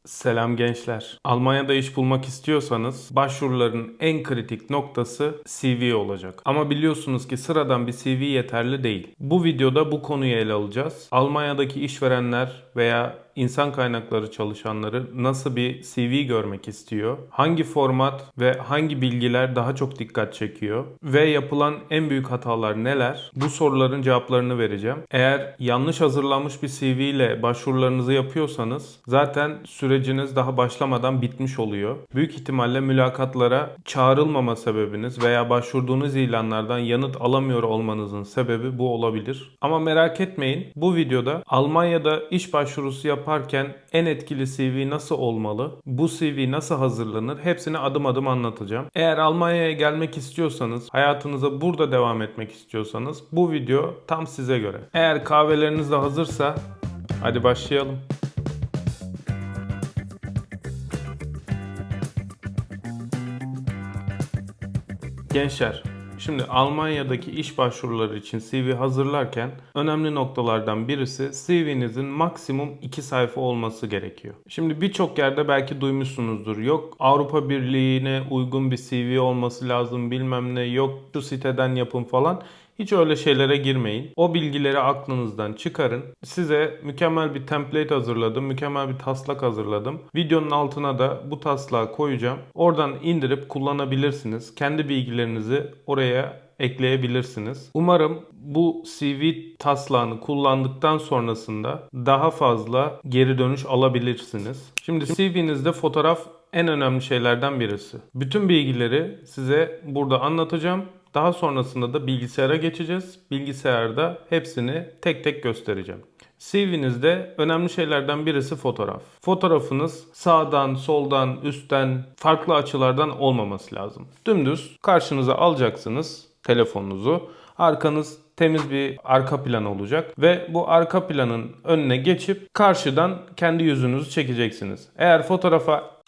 Selam gençler. Almanya'da iş bulmak istiyorsanız başvuruların en kritik noktası CV olacak. Ama biliyorsunuz ki sıradan bir CV yeterli değil. Bu videoda bu konuyu ele alacağız. Almanya'daki işverenler veya insan kaynakları çalışanları nasıl bir CV görmek istiyor? Hangi format ve hangi bilgiler daha çok dikkat çekiyor? Ve yapılan en büyük hatalar neler? Bu soruların cevaplarını vereceğim. Eğer yanlış hazırlanmış bir CV ile başvurularınızı yapıyorsanız zaten süreciniz daha başlamadan bitmiş oluyor. Büyük ihtimalle mülakatlara çağrılmama sebebiniz veya başvurduğunuz ilanlardan yanıt alamıyor olmanızın sebebi bu olabilir. Ama merak etmeyin, bu videoda Almanya'da iş başvurusu yaparken en etkili CV nasıl olmalı, bu CV nasıl hazırlanır hepsini adım adım anlatacağım. Eğer Almanya'ya gelmek istiyorsanız, hayatınıza burada devam etmek istiyorsanız bu video tam size göre. Eğer kahveleriniz de hazırsa hadi başlayalım. Gençler, şimdi Almanya'daki iş başvuruları için CV hazırlarken önemli noktalardan birisi CV'nizin maksimum 2 sayfa olması gerekiyor. Şimdi birçok yerde belki duymuşsunuzdur. Yok Avrupa Birliği'ne uygun bir CV olması lazım bilmem ne, yok şu siteden yapın falan. Hiç öyle şeylere girmeyin. O bilgileri aklınızdan çıkarın. Size mükemmel bir template hazırladım. Mükemmel bir taslak hazırladım. Videonun altına da bu taslağı koyacağım. Oradan indirip kullanabilirsiniz. Kendi bilgilerinizi oraya ekleyebilirsiniz. Umarım bu CV taslağını kullandıktan sonrasında daha fazla geri dönüş alabilirsiniz. Şimdi CV'nizde fotoğraf en önemli şeylerden birisi. Bütün bilgileri size burada anlatacağım. Daha sonrasında da bilgisayara geçeceğiz. Bilgisayarda hepsini tek tek göstereceğim. CV'nizde önemli şeylerden birisi fotoğraf. Fotoğrafınız sağdan, soldan, üstten, farklı açılardan olmaması lazım. Dümdüz karşınıza alacaksınız telefonunuzu. Arkanız temiz bir arka plan olacak ve bu arka planın önüne geçip karşıdan kendi yüzünüzü çekeceksiniz. Eğer fotoğrafa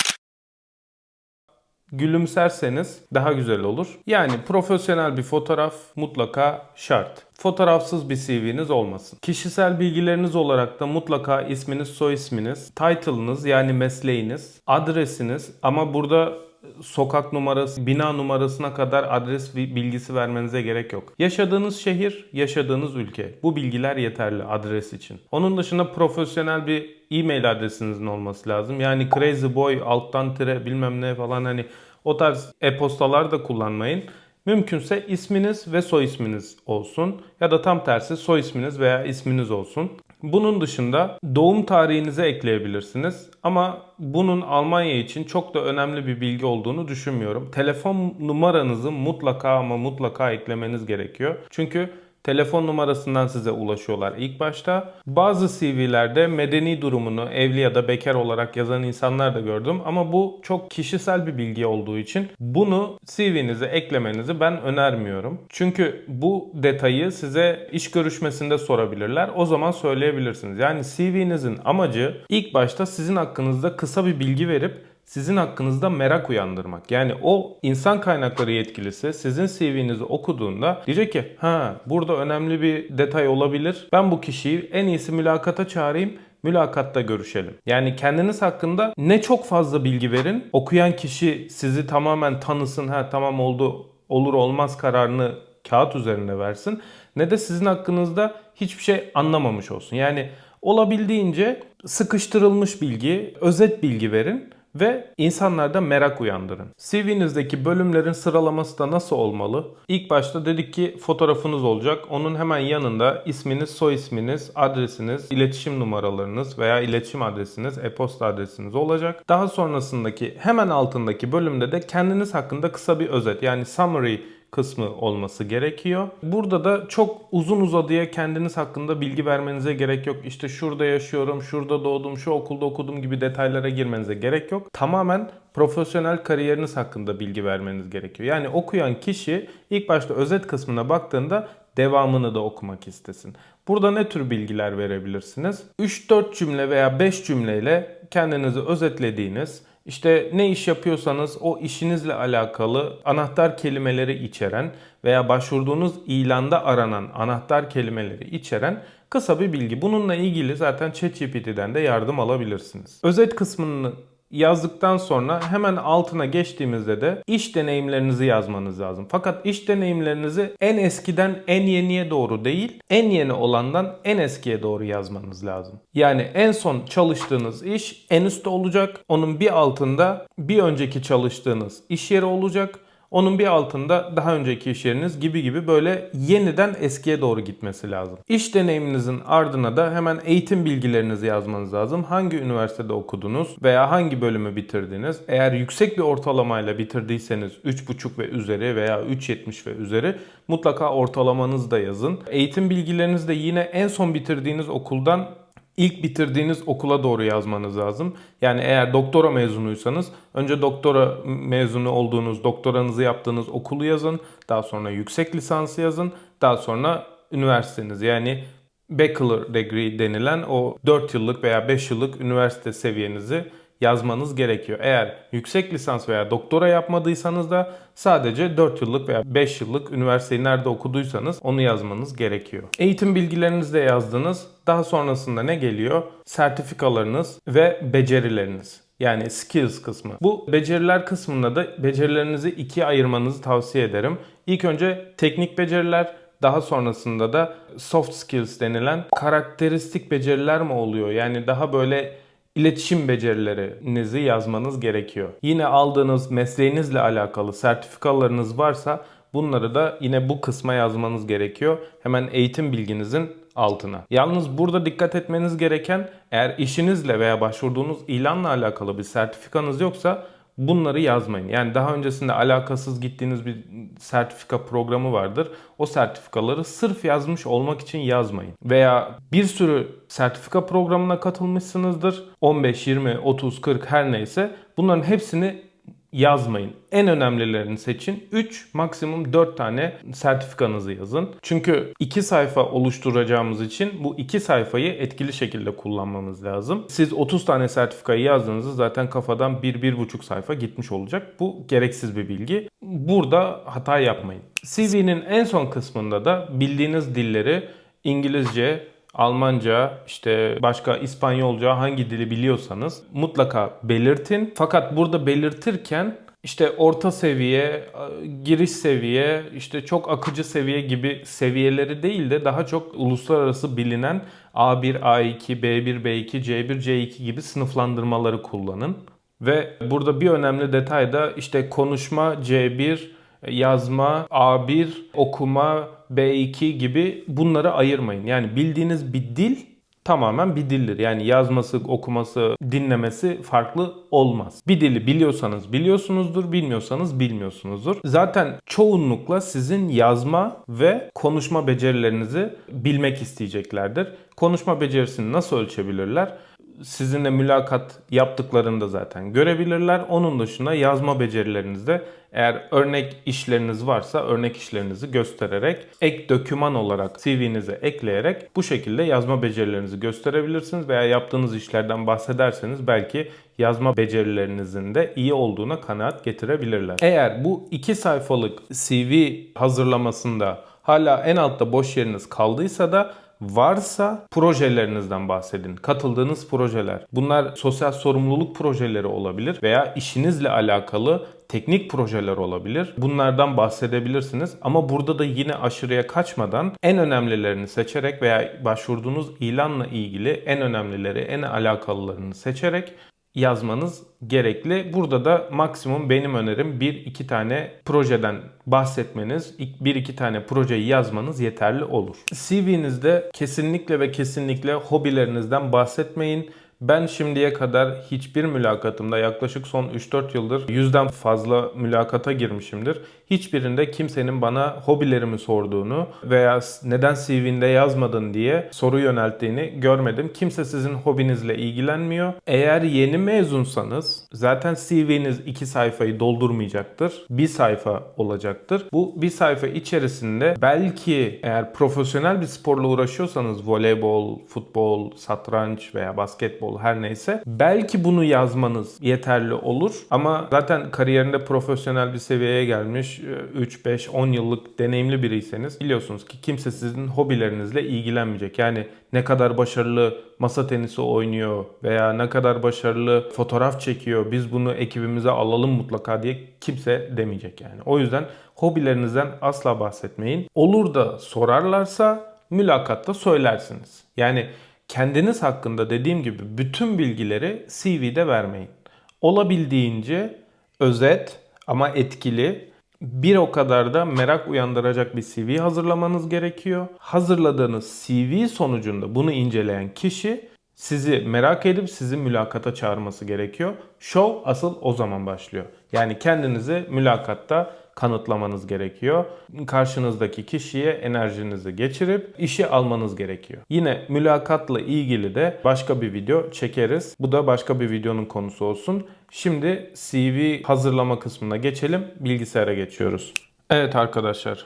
gülümserseniz daha güzel olur. Yani profesyonel bir fotoğraf mutlaka şart. Fotoğrafsız bir CV'niz olmasın. Kişisel bilgileriniz olarak da mutlaka isminiz, soy isminiz, title'ınız yani mesleğiniz, adresiniz ama burada sokak numarası, bina numarasına kadar adres bilgisi vermenize gerek yok. Yaşadığınız şehir, yaşadığınız ülke. Bu bilgiler yeterli adres için. Onun dışında profesyonel bir e-mail adresinizin olması lazım. Yani crazyboy alttan tire bilmem ne falan hani o tarz e-postalar da kullanmayın. Mümkünse isminiz ve soy isminiz olsun ya da tam tersi soy isminiz veya isminiz olsun. Bunun dışında doğum tarihinizi ekleyebilirsiniz ama bunun Almanya için çok da önemli bir bilgi olduğunu düşünmüyorum. Telefon numaranızı mutlaka ama mutlaka eklemeniz gerekiyor. Çünkü telefon numarasından size ulaşıyorlar ilk başta. Bazı CV'lerde medeni durumunu evli ya da bekar olarak yazan insanlar da gördüm. Ama bu çok kişisel bir bilgi olduğu için bunu CV'nize eklemenizi ben önermiyorum. Çünkü bu detayı size iş görüşmesinde sorabilirler. O zaman söyleyebilirsiniz. Yani CV'nizin amacı ilk başta sizin hakkınızda kısa bir bilgi verip sizin hakkınızda merak uyandırmak. Yani o insan kaynakları yetkilisi sizin CV'nizi okuduğunda diyecek ki ha burada önemli bir detay olabilir. Ben bu kişiyi en iyisi mülakata çağırayım. Mülakatta görüşelim. Yani kendiniz hakkında ne çok fazla bilgi verin. Okuyan kişi sizi tamamen tanısın. Ha tamam oldu olur olmaz kararını kağıt üzerine versin. Ne de sizin hakkınızda hiçbir şey anlamamış olsun. Yani olabildiğince sıkıştırılmış bilgi, özet bilgi verin ve insanlarda merak uyandırın. CV'nizdeki bölümlerin sıralaması da nasıl olmalı? İlk başta dedik ki fotoğrafınız olacak. Onun hemen yanında isminiz, soy isminiz, adresiniz, iletişim numaralarınız veya iletişim adresiniz, e-posta adresiniz olacak. Daha sonrasındaki hemen altındaki bölümde de kendiniz hakkında kısa bir özet yani summary kısmı olması gerekiyor. Burada da çok uzun uzadıya kendiniz hakkında bilgi vermenize gerek yok. İşte şurada yaşıyorum, şurada doğdum, şu okulda okudum gibi detaylara girmenize gerek yok. Tamamen profesyonel kariyeriniz hakkında bilgi vermeniz gerekiyor. Yani okuyan kişi ilk başta özet kısmına baktığında devamını da okumak istesin. Burada ne tür bilgiler verebilirsiniz? 3-4 cümle veya 5 cümleyle kendinizi özetlediğiniz, işte ne iş yapıyorsanız o işinizle alakalı anahtar kelimeleri içeren veya başvurduğunuz ilanda aranan anahtar kelimeleri içeren kısa bir bilgi. Bununla ilgili zaten ChatGPT'den de yardım alabilirsiniz. Özet kısmını yazdıktan sonra hemen altına geçtiğimizde de iş deneyimlerinizi yazmanız lazım. Fakat iş deneyimlerinizi en eskiden en yeniye doğru değil, en yeni olandan en eskiye doğru yazmanız lazım. Yani en son çalıştığınız iş en üstte olacak. Onun bir altında bir önceki çalıştığınız iş yeri olacak. Onun bir altında daha önceki iş yeriniz gibi böyle yeniden eskiye doğru gitmesi lazım. İş deneyiminizin ardına da hemen eğitim bilgilerinizi yazmanız lazım. Hangi üniversitede okudunuz veya hangi bölümü bitirdiniz? Eğer yüksek bir ortalamayla bitirdiyseniz 3,5 ve üzeri veya 3,70 ve üzeri mutlaka ortalamanızı da yazın. Eğitim bilgilerinizi de yine en son bitirdiğiniz okuldan İlk bitirdiğiniz okula doğru yazmanız lazım. Yani eğer doktora mezunuysanız önce doktora mezunu olduğunuz, doktoranızı yaptığınız okulu yazın. Daha sonra yüksek lisansı yazın. Daha sonra üniversiteniz yani bachelor degree denilen o 4 yıllık veya 5 yıllık üniversite seviyenizi yazmanız gerekiyor. Eğer yüksek lisans veya doktora yapmadıysanız da sadece 4 yıllık veya 5 yıllık üniversiteyi nerede okuduysanız onu yazmanız gerekiyor. Eğitim bilgilerinizi de yazdınız. Daha sonrasında ne geliyor? Sertifikalarınız ve becerileriniz. Yani skills kısmı. Bu beceriler kısmında da becerilerinizi ikiye ayırmanızı tavsiye ederim. İlk önce teknik beceriler, daha sonrasında da soft skills denilen karakteristik beceriler mi oluyor? Yani daha böyle İletişim becerilerinizi yazmanız gerekiyor. Yine aldığınız mesleğinizle alakalı sertifikalarınız varsa bunları da yine bu kısma yazmanız gerekiyor. Hemen eğitim bilginizin altına. Yalnız burada dikkat etmeniz gereken, eğer işinizle veya başvurduğunuz ilanla alakalı bir sertifikanız yoksa bunları yazmayın. Yani daha öncesinde alakasız gittiğiniz bir sertifika programı vardır. O sertifikaları sırf yazmış olmak için yazmayın. Veya bir sürü sertifika programına katılmışsınızdır. 15, 20, 30, 40 her neyse. Bunların hepsini yazmayın. En önemlilerini seçin. 3, maksimum 4 tane sertifikanızı yazın. Çünkü 2 sayfa oluşturacağımız için bu 2 sayfayı etkili şekilde kullanmamız lazım. Siz 30 tane sertifikayı yazdığınızda zaten kafadan 1-1,5 sayfa gitmiş olacak. Bu gereksiz bir bilgi. Burada hata yapmayın. CV'nin en son kısmında da bildiğiniz dilleri İngilizce, Almanca, işte başka İspanyolca hangi dili biliyorsanız mutlaka belirtin. Fakat burada belirtirken işte orta seviye, giriş seviye, işte çok akıcı seviye gibi seviyeleri değil de daha çok uluslararası bilinen A1, A2, B1, B2, C1, C2 gibi sınıflandırmaları kullanın. Ve burada bir önemli detay da işte konuşma C1, yazma A1, okuma B2 gibi bunları ayırmayın. Yani bildiğiniz bir dil tamamen bir dildir. Yani yazması, okuması, dinlemesi farklı olmaz. Bir dili biliyorsanız biliyorsunuzdur, bilmiyorsanız bilmiyorsunuzdur. Zaten çoğunlukla sizin yazma ve konuşma becerilerinizi bilmek isteyeceklerdir. Konuşma becerisini nasıl ölçebilirler? Sizinle mülakat yaptıklarında zaten görebilirler. Onun dışında yazma becerilerinizde eğer örnek işleriniz varsa örnek işlerinizi göstererek ek doküman olarak CV'nize ekleyerek bu şekilde yazma becerilerinizi gösterebilirsiniz veya yaptığınız işlerden bahsederseniz belki yazma becerilerinizin de iyi olduğuna kanaat getirebilirler. Eğer bu 2 sayfalık CV hazırlamasında hala en altta boş yeriniz kaldıysa da varsa projelerinizden bahsedin. Katıldığınız projeler. Bunlar sosyal sorumluluk projeleri olabilir veya işinizle alakalı teknik projeler olabilir. Bunlardan bahsedebilirsiniz ama burada da yine aşırıya kaçmadan en önemlilerini seçerek veya başvurduğunuz ilanla ilgili en önemlileri, en alakalılarını seçerek yazmanız gerekli. Burada da maksimum benim önerim 1-2 tane projeden bahsetmeniz, 1-2 tane projeyi yazmanız yeterli olur. CV'nizde kesinlikle ve kesinlikle hobilerinizden bahsetmeyin. Ben şimdiye kadar hiçbir mülakatımda, yaklaşık son 3-4 yıldır 100'den fazla mülakata girmişimdir. Hiçbirinde kimsenin bana hobilerimi sorduğunu veya neden CV'nde yazmadın diye soru yönelttiğini görmedim. Kimse sizin hobinizle ilgilenmiyor. Eğer yeni mezunsanız zaten CV'niz 2 sayfayı doldurmayacaktır. Bir sayfa olacaktır. Bu bir sayfa içerisinde belki eğer profesyonel bir sporla uğraşıyorsanız, voleybol, futbol, satranç veya basketbol, her neyse, belki bunu yazmanız yeterli olur. Ama zaten kariyerinde profesyonel bir seviyeye gelmiş 3, 5, 10 yıllık deneyimli biriyseniz biliyorsunuz ki kimse sizin hobilerinizle ilgilenmeyecek. Yani ne kadar başarılı masa tenisi oynuyor veya ne kadar başarılı fotoğraf çekiyor, biz bunu ekibimize alalım mutlaka diye kimse demeyecek yani. O yüzden hobilerinizden asla bahsetmeyin. Olur da sorarlarsa mülakatta söylersiniz. Yani kendiniz hakkında dediğim gibi bütün bilgileri CV'de vermeyin. Olabildiğince özet ama etkili, bir o kadar da merak uyandıracak bir CV hazırlamanız gerekiyor. Hazırladığınız CV sonucunda bunu inceleyen kişi sizi merak edip sizi mülakata çağırması gerekiyor. Show asıl o zaman başlıyor. Yani kendinizi mülakatta kanıtlamanız gerekiyor. Karşınızdaki kişiye enerjinizi geçirip işi almanız gerekiyor. Yine mülakatla ilgili de başka bir video çekeriz. Bu da başka bir videonun konusu olsun. Şimdi CV hazırlama kısmına geçelim. Bilgisayara geçiyoruz. Evet arkadaşlar.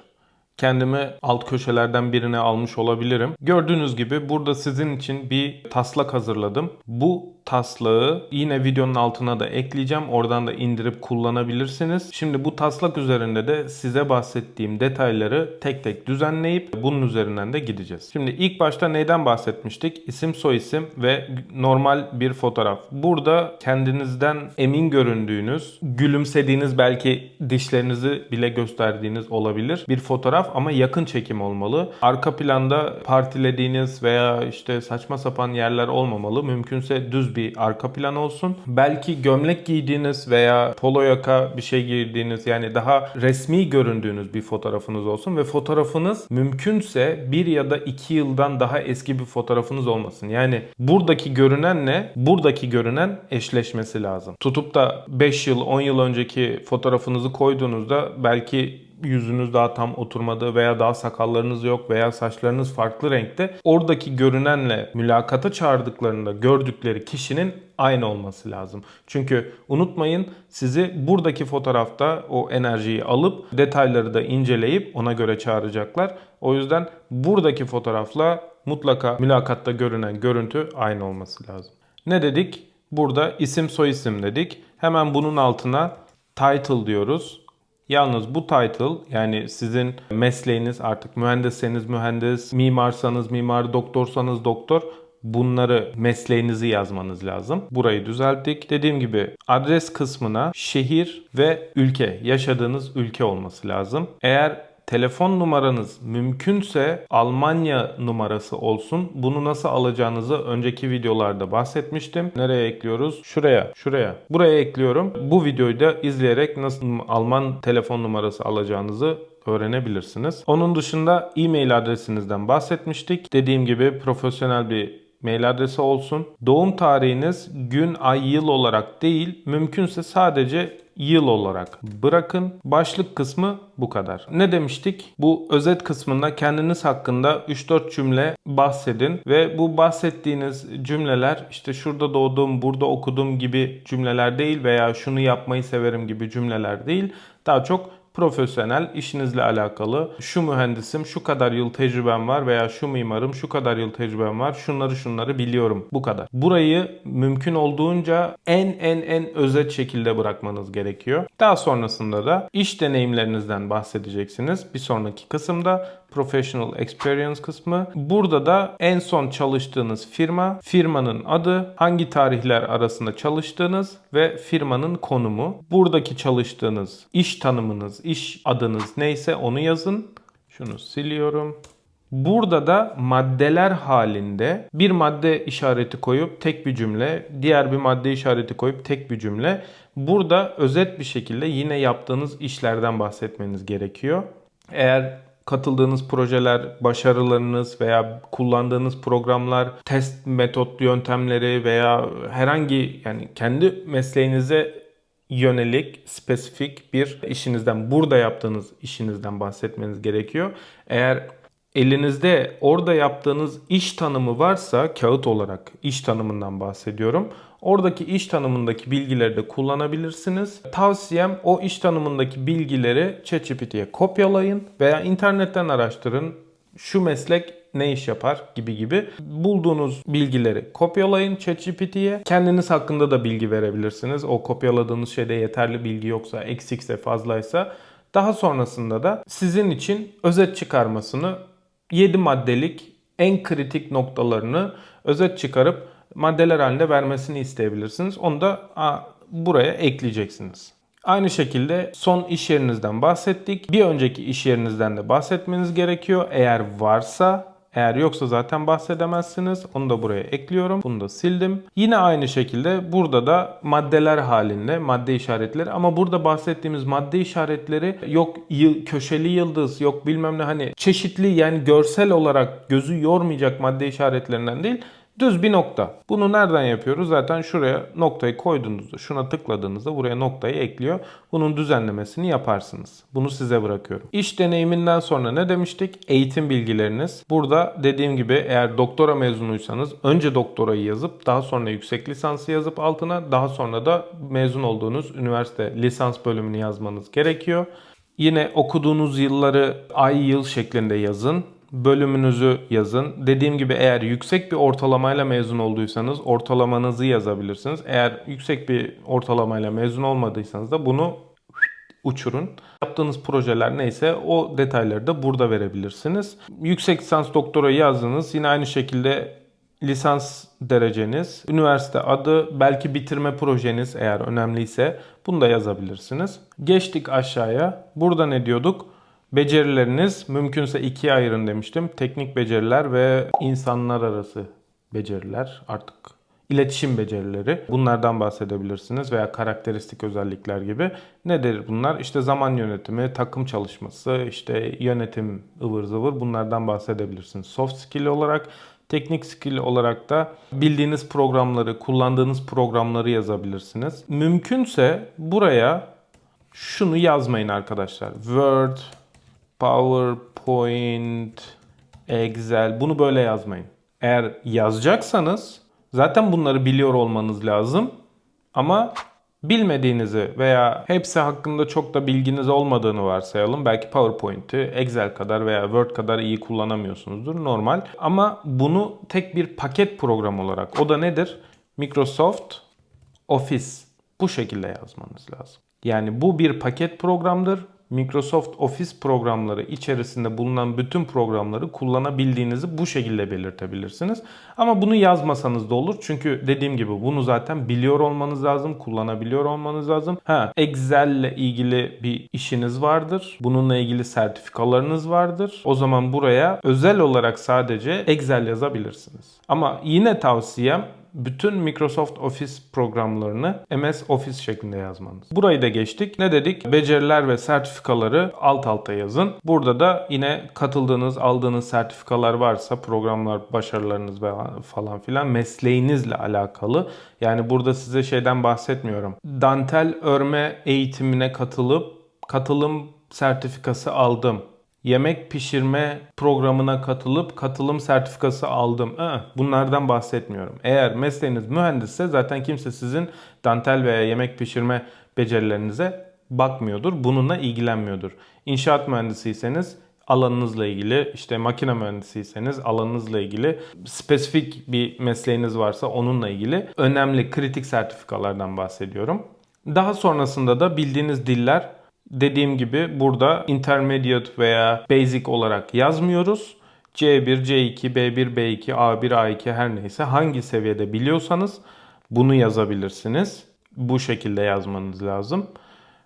Kendimi alt köşelerden birine almış olabilirim. Gördüğünüz gibi burada sizin için bir taslak hazırladım. Bu taslağı yine videonun altına da ekleyeceğim. Oradan da indirip kullanabilirsiniz. Şimdi bu taslak üzerinde de size bahsettiğim detayları tek tek düzenleyip bunun üzerinden de gideceğiz. Şimdi ilk başta neyden bahsetmiştik? İsim, soyisim ve normal bir fotoğraf. Burada kendinizden emin göründüğünüz, gülümsediğiniz, belki dişlerinizi bile gösterdiğiniz olabilir bir fotoğraf ama yakın çekim olmalı. Arka planda partilediğiniz veya işte saçma sapan yerler olmamalı. Mümkünse düz bir arka plan olsun. Belki gömlek giydiğiniz veya polo yaka bir şey giydiğiniz, yani daha resmi göründüğünüz bir fotoğrafınız olsun ve fotoğrafınız mümkünse 1 ya da 2 yıldan daha eski bir fotoğrafınız olmasın. Yani buradaki görünenle buradaki görünen eşleşmesi lazım. Tutup da 5 yıl 10 yıl önceki fotoğrafınızı koyduğunuzda belki yüzünüz daha tam oturmadı veya daha sakallarınız yok veya saçlarınız farklı renkte. Oradaki görünenle mülakata çağırdıklarında gördükleri kişinin aynı olması lazım. Çünkü unutmayın, sizi buradaki fotoğrafta o enerjiyi alıp detayları da inceleyip ona göre çağıracaklar. O yüzden buradaki fotoğrafla mutlaka mülakatta görünen görüntü aynı olması lazım. Ne dedik? Burada isim soyisim dedik. Hemen bunun altına title diyoruz. Yalnız bu title, yani sizin mesleğiniz, artık mühendisseniz mühendis, mimarsanız mimar, doktorsanız doktor, bunları, mesleğinizi yazmanız lazım. Burayı düzelttik. Dediğim gibi adres kısmına şehir ve ülke, yaşadığınız ülke olması lazım. Eğer telefon numaranız mümkünse Almanya numarası olsun. Bunu nasıl alacağınızı önceki videolarda bahsetmiştim. Nereye ekliyoruz? Şuraya. Buraya ekliyorum. Bu videoyu da izleyerek nasıl Alman telefon numarası alacağınızı öğrenebilirsiniz. Onun dışında e-mail adresinizden bahsetmiştik. Dediğim gibi profesyonel bir mail adresi olsun. Doğum tarihiniz gün, ay, yıl olarak değil, mümkünse sadece yıl olarak bırakın. Başlık kısmı bu kadar. Ne demiştik? Bu özet kısmında kendiniz hakkında 3-4 cümle bahsedin ve bu bahsettiğiniz cümleler işte şurada doğdum, burada okudum gibi cümleler değil veya şunu yapmayı severim gibi cümleler değil. Daha çok profesyonel, işinizle alakalı, şu mühendisim, şu kadar yıl tecrübem var veya şu mimarım, şu kadar yıl tecrübem var, şunları biliyorum. Bu kadar. Burayı mümkün olduğunca en özet şekilde bırakmanız gerekiyor. Daha sonrasında da iş deneyimlerinizden bahsedeceksiniz. Bir sonraki kısımda Professional Experience kısmı. Burada da en son çalıştığınız firma, firmanın adı, hangi tarihler arasında çalıştığınız ve firmanın konumu. Buradaki çalıştığınız iş tanımınız, iş adınız neyse onu yazın. Şunu siliyorum. Burada da maddeler halinde bir madde işareti koyup tek bir cümle, diğer bir madde işareti koyup tek bir cümle. Burada özet bir şekilde yine yaptığınız işlerden bahsetmeniz gerekiyor. Eğer katıldığınız projeler, başarılarınız veya kullandığınız programlar, test metot yöntemleri veya herhangi yani kendi mesleğinize yönelik spesifik bir işinizden, burada yaptığınız işinizden bahsetmeniz gerekiyor. Eğer elinizde orada yaptığınız iş tanımı varsa, kağıt olarak iş tanımından bahsediyorum. Oradaki iş tanımındaki bilgileri de kullanabilirsiniz. Tavsiyem o iş tanımındaki bilgileri ChatGPT'ye kopyalayın veya internetten araştırın. Şu meslek ne iş yapar gibi. Bulduğunuz bilgileri kopyalayın ChatGPT'ye. Kendiniz hakkında da bilgi verebilirsiniz. O kopyaladığınız şeyde yeterli bilgi yoksa, eksikse, fazlaysa. Daha sonrasında da sizin için özet çıkarmasını, 7 maddelik en kritik noktalarını özet çıkarıp maddeler halinde vermesini isteyebilirsiniz. Onu da buraya ekleyeceksiniz. Aynı şekilde son iş yerinizden bahsettik. Bir önceki iş yerinizden de bahsetmeniz gerekiyor. Eğer varsa, eğer yoksa zaten bahsedemezsiniz. Onu da buraya ekliyorum. Bunu da sildim. Yine aynı şekilde burada da maddeler halinde madde işaretleri, ama burada bahsettiğimiz madde işaretleri yok köşeli yıldız, yok bilmem ne, hani çeşitli, yani görsel olarak gözü yormayacak madde işaretlerinden değil. Düz bir nokta. Bunu nereden yapıyoruz? Zaten şuraya noktayı koyduğunuzda, şuna tıkladığınızda buraya noktayı ekliyor. Bunun düzenlemesini yaparsınız. Bunu size bırakıyorum. İş deneyiminden sonra ne demiştik? Eğitim bilgileriniz. Burada dediğim gibi eğer doktora mezunuysanız önce doktorayı yazıp daha sonra yüksek lisansı yazıp altına, daha sonra da mezun olduğunuz üniversite lisans bölümünü yazmanız gerekiyor. Yine okuduğunuz yılları ay yıl şeklinde yazın. Bölümünüzü yazın. Dediğim gibi eğer yüksek bir ortalamayla mezun olduysanız ortalamanızı yazabilirsiniz. Eğer yüksek bir ortalamayla mezun olmadıysanız da bunu uçurun. Yaptığınız projeler neyse o detayları da burada verebilirsiniz. Yüksek lisans doktorayı yazdınız. Yine aynı şekilde lisans dereceniz, üniversite adı, belki bitirme projeniz eğer önemliyse bunu da yazabilirsiniz. Geçtik aşağıya. Burada ne diyorduk? Becerileriniz mümkünse ikiye ayırın demiştim. Teknik beceriler ve insanlar arası beceriler, artık iletişim becerileri. Bunlardan bahsedebilirsiniz veya karakteristik özellikler gibi. Nedir bunlar? İşte zaman yönetimi, takım çalışması, işte yönetim, ıvır zıvır, bunlardan bahsedebilirsiniz. Soft skill olarak, teknik skill olarak da bildiğiniz programları, kullandığınız programları yazabilirsiniz. Mümkünse buraya şunu yazmayın arkadaşlar. Word, PowerPoint, Excel, bunu böyle yazmayın. Eğer yazacaksanız zaten bunları biliyor olmanız lazım. Ama bilmediğinizi veya hepsi hakkında çok da bilginiz olmadığını varsayalım. Belki PowerPoint'i Excel kadar veya Word kadar iyi kullanamıyorsunuzdur, normal. Ama bunu tek bir paket program olarak, o da nedir? Microsoft Office, bu şekilde yazmanız lazım. Yani bu bir paket programdır. Microsoft Office programları içerisinde bulunan bütün programları kullanabildiğinizi bu şekilde belirtebilirsiniz. Ama bunu yazmasanız da olur. Çünkü dediğim gibi bunu zaten biliyor olmanız lazım, kullanabiliyor olmanız lazım. Excel ile ilgili bir işiniz vardır. Bununla ilgili sertifikalarınız vardır. O zaman buraya özel olarak sadece Excel yazabilirsiniz. Ama yine tavsiyem bütün Microsoft Office programlarını MS Office şeklinde yazmanız. Burayı da geçtik. Ne dedik? Beceriler ve sertifikaları alt alta yazın. Burada da yine katıldığınız, aldığınız sertifikalar varsa, programlar, başarılarınız falan filan mesleğinizle alakalı. Yani burada size şeyden bahsetmiyorum. Dantel örme eğitimine katılım sertifikası aldım. Yemek pişirme programına katılım sertifikası aldım. Bunlardan bahsetmiyorum. Eğer mesleğiniz mühendisse zaten kimse sizin dantel veya yemek pişirme becerilerinize bakmıyordur. Bununla ilgilenmiyordur. İnşaat mühendisiyseniz alanınızla ilgili, işte makine mühendisiyseniz alanınızla ilgili, spesifik bir mesleğiniz varsa onunla ilgili önemli kritik sertifikalardan bahsediyorum. Daha sonrasında da bildiğiniz diller. Dediğim gibi burada intermediate veya basic olarak yazmıyoruz. C1, C2, B1, B2, A1, A2 her neyse hangi seviyede biliyorsanız bunu yazabilirsiniz. Bu şekilde yazmanız lazım.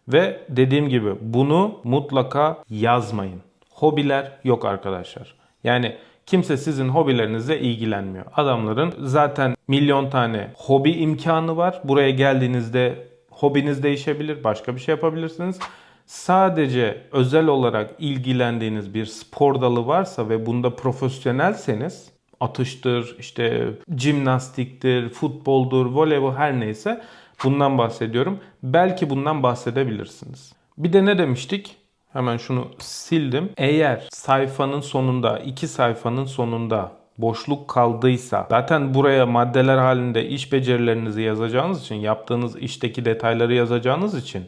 Ve dediğim gibi bunu mutlaka yazmayın. Hobiler yok arkadaşlar. Yani kimse sizin hobilerinizle ilgilenmiyor. Adamların zaten milyon tane hobi imkanı var. Buraya geldiğinizde hobiniz değişebilir, başka bir şey yapabilirsiniz. Sadece özel olarak ilgilendiğiniz bir spor dalı varsa ve bunda profesyonelseniz, atıştır, işte jimnastiktir, futboldur, voleybol her neyse bundan bahsediyorum. Belki bundan bahsedebilirsiniz. Bir de ne demiştik? Hemen şunu sildim. Eğer sayfanın sonunda, 2 sayfanın sonunda boşluk kaldıysa, zaten buraya maddeler halinde iş becerilerinizi yazacağınız için, yaptığınız işteki detayları yazacağınız için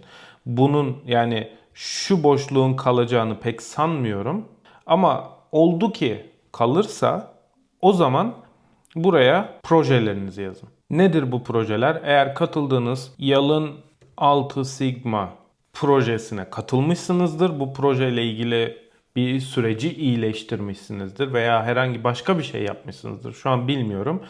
bunun yani şu boşluğun kalacağını pek sanmıyorum. Ama oldu ki kalırsa o zaman buraya projelerinizi yazın. Nedir bu projeler? Eğer katıldığınız Yalın 6 Sigma projesine katılmışsınızdır. Bu projeyle ilgili bir süreci iyileştirmişsinizdir veya herhangi başka bir şey yapmışsınızdır. Şu an bilmiyorum.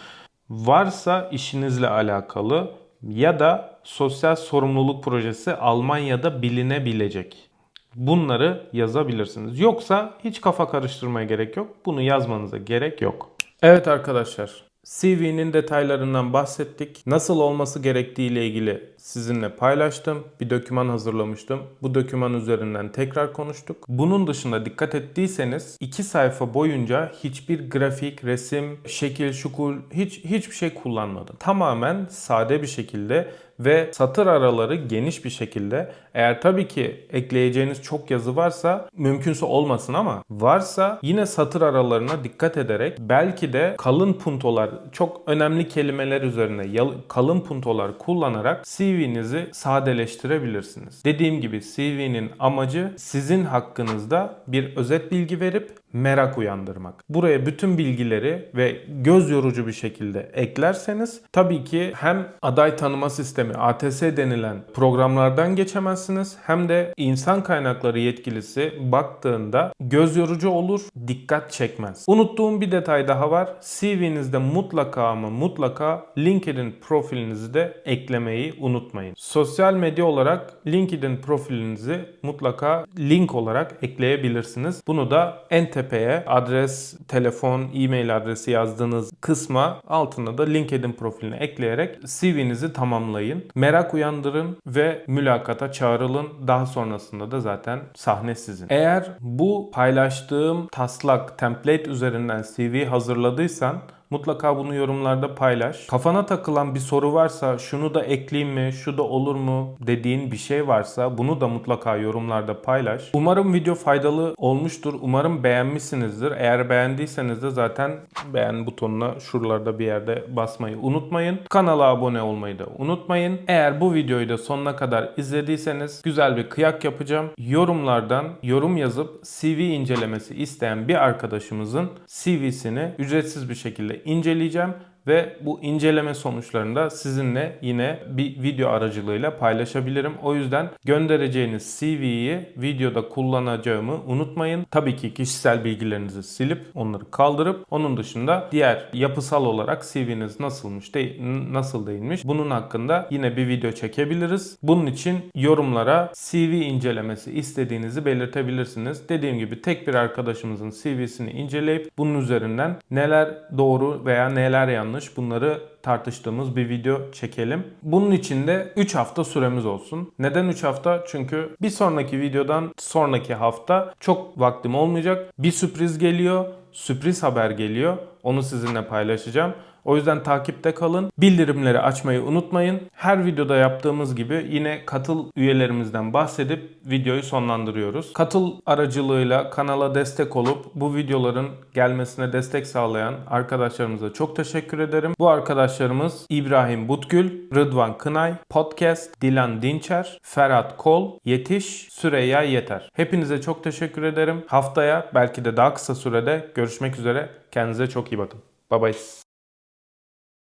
Varsa işinizle alakalı ya da sosyal sorumluluk projesi Almanya'da bilinebilecek. Bunları yazabilirsiniz. Yoksa hiç kafa karıştırmaya gerek yok. Bunu yazmanıza gerek yok. Evet arkadaşlar, CV'nin detaylarından bahsettik. Nasıl olması gerektiği ile ilgili sizinle paylaştım. Bir doküman hazırlamıştım. Bu doküman üzerinden tekrar konuştuk. Bunun dışında dikkat ettiyseniz 2 sayfa boyunca hiçbir grafik, resim, şekil, şukul hiçbir şey kullanmadım. Tamamen sade bir şekilde ve satır araları geniş bir şekilde. Eğer tabii ki ekleyeceğiniz çok yazı varsa mümkünse olmasın ama varsa yine satır aralarına dikkat ederek belki de kalın puntolar, çok önemli kelimeler üzerine kalın puntolar kullanarak CV'nizi sadeleştirebilirsiniz. Dediğim gibi CV'nin amacı sizin hakkınızda bir özet bilgi verip merak uyandırmak. Buraya bütün bilgileri ve göz yorucu bir şekilde eklerseniz tabii ki hem aday tanıma sistemi ATS denilen programlardan geçemezsiniz hem de insan kaynakları yetkilisi baktığında göz yorucu olur, dikkat çekmez. Unuttuğum bir detay daha var. CV'nizde mutlaka ama mutlaka LinkedIn profilinizi de eklemeyi unutmayın. Sosyal medya olarak LinkedIn profilinizi mutlaka link olarak ekleyebilirsiniz. Bunu da en tepeye adres, telefon, e-mail adresi yazdığınız kısma altına da LinkedIn profilini ekleyerek CV'nizi tamamlayın. Merak uyandırın ve mülakata çağrılın. Daha sonrasında da zaten sahne sizin. Eğer bu paylaştığım taslak, template üzerinden CV hazırladıysan mutlaka bunu yorumlarda paylaş. Kafana takılan bir soru varsa, şunu da ekleyeyim mi, şu da olur mu dediğin bir şey varsa bunu da mutlaka yorumlarda paylaş. Umarım video faydalı olmuştur. Umarım beğenmişsinizdir. Eğer beğendiyseniz de zaten beğen butonuna şuralarda bir yerde basmayı unutmayın. Kanala abone olmayı da unutmayın. Eğer bu videoyu da sonuna kadar izlediyseniz güzel bir kıyak yapacağım. Yorumlardan yorum yazıp CV incelemesi isteyen bir arkadaşımızın CV'sini ücretsiz bir şekilde inceleyeceğim ve bu inceleme sonuçlarını da sizinle yine bir video aracılığıyla paylaşabilirim. O yüzden göndereceğiniz CV'yi videoda kullanacağımı unutmayın. Tabii ki kişisel bilgilerinizi silip onları kaldırıp onun dışında diğer yapısal olarak CV'niz nasılmış, nasıl değilmiş bunun hakkında yine bir video çekebiliriz. Bunun için yorumlara CV incelemesi istediğinizi belirtebilirsiniz. Dediğim gibi tek bir arkadaşımızın CV'sini inceleyip bunun üzerinden neler doğru veya neler yanlış bunları tartıştığımız bir video çekelim. Bunun için de 3 hafta süremiz olsun. Neden 3 hafta? Çünkü bir sonraki videodan sonraki hafta çok vaktim olmayacak. Bir sürpriz geliyor, sürpriz haber geliyor. Onu sizinle paylaşacağım. O yüzden takipte kalın. Bildirimleri açmayı unutmayın. Her videoda yaptığımız gibi yine katıl üyelerimizden bahsedip videoyu sonlandırıyoruz. Katıl aracılığıyla kanala destek olup bu videoların gelmesine destek sağlayan arkadaşlarımıza çok teşekkür ederim. Bu arkadaşlarımız İbrahim Butgül, Rıdvan Kınay, Podcast, Dilan Dinçer, Ferhat Kol, Yetiş, Süreyya Yeter. Hepinize çok teşekkür ederim. Haftaya belki de daha kısa sürede görüşmek üzere. Kendinize çok iyi bakın. Bye bye.